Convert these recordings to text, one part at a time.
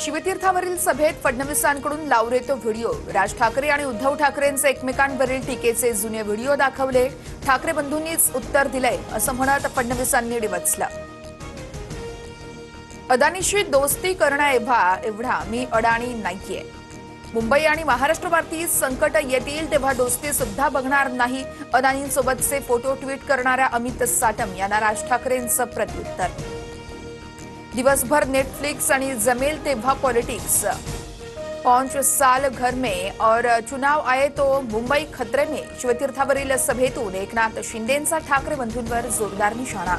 शिवतीर्थावरील सभेत फडणवीसांकडून लावरेतो व्हिडिओ। राज ठाकरे आणि उद्धव ठाकरेंचे एकमेकांवरील टीकेचे जुने व्हिडिओ दाखवले। ठाकरे बंधूंनीच उत्तर दिलंय असं म्हणत फडणवीसांनी डिवचलं। अदानीशी दोस्ती करण्याएवढा मी अडाणी नाहीये। मुंबई आणि महाराष्ट्रावरती संकट येतील तेव्हा दोस्ती सुद्धा बघणार नाही। अदानींसोबतचे फोटो ट्विट करणाऱ्या अमित साटम यांना राज ठाकरेंचं प्रत्युत्तर। दिवसभर नेटफ्लिक्स आणि जमेल तेव्हा पॉलिटिक्स। 5 साल घर में और चुनाव आए तो मुंबई खतरे में। शिवतीर्थावरील सभेतून एकनाथ शिंदेंचा ठाकरे बंधूंवर जोरदार निशाणा।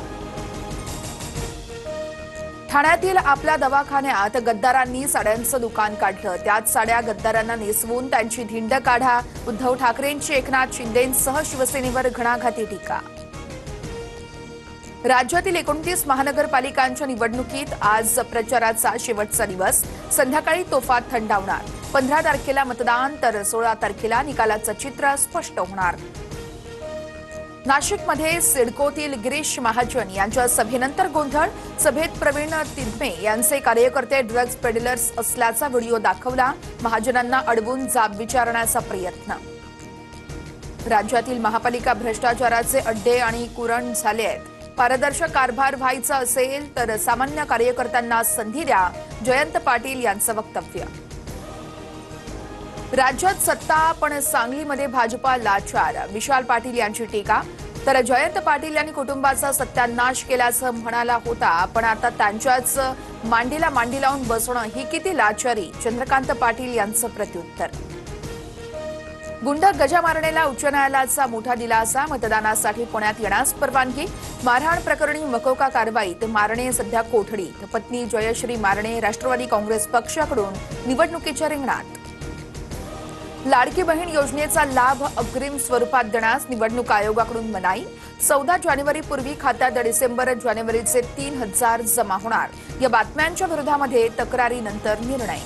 ठाण्यातील आपल्या दवाखान्यात गद्दारांनी साड्यांचं दुकान काढलं। त्यात साड्या गद्दारांना नेसवून त्यांची धिंड काढा। उद्धव ठाकरेंची एकनाथ शिंदेंसह शिवसेनेवर घणाघाती टीका। राज्यातील 29 महानगरपालिकांच्या निवडणुकीत आज प्रचाराचा शेवटचा दिवस। संध्याकाळी तोफा थंडावणार। 15 तारखेला मतदान तर 16 तारखेला निकालाचं चित्र स्पष्ट होणार। नाशिकमध्ये सिडकोतील गिरीश महाजन यांच्या सभेनंतर गोंधळ। सभेत प्रवीण तिधमे यांचे कार्यकर्ते ड्रग्ज पेडलर्स असल्याचा व्हिडिओ दाखवला। महाजनांना अडवून जाब विचारण्याचा प्रयत्न। राज्यातील महापालिका भ्रष्टाचाराचे अड्डे आणि कुरण झाले आहेत। पारदर्शक कारभार व्हायचा असेल तर सामान्य कार्यकर्त्यांना संधी द्या। जयंत पाटील यांचं वक्तव्य। राज्यात सत्ता पण सांगलीमध्ये भाजपा लाचार। विशाल पाटील यांची टीका। तर जयंत पाटील यांनी कुटुंबाचा सत्यानाश केल्याचं म्हणाला होता, पण आता त्यांच्याच मांडीला मांडी लावून बसणं ही किती लाचारी। चंद्रकांत पाटील यांचं प्रत्युत्तर। गुंड गजा मारणेला उच्च न्यायालयाचा मोठा दिलासा। मतदानासाठी पुण्यात येण्यास परवानगी। मारहाण प्रकरणी मकोका कारवाईत मारणे सध्या कोठडीत। पत्नी जयश्री मारणे राष्ट्रवादी काँग्रेस पक्षाकडून निवडणुकीच्या रिंगणात। लाडकी बहीण योजनेचा लाभ अग्रिम स्वरूपात देण्यास निवडणूक आयोगाकडून मनाई। 14 जानेवारीपूर्वी खात्यात डिसेंबर-जानेवारीचे 3000 जमा होणार। या बातम्यांच्या विरोधामध्ये तक्रारीनंतर निर्णय।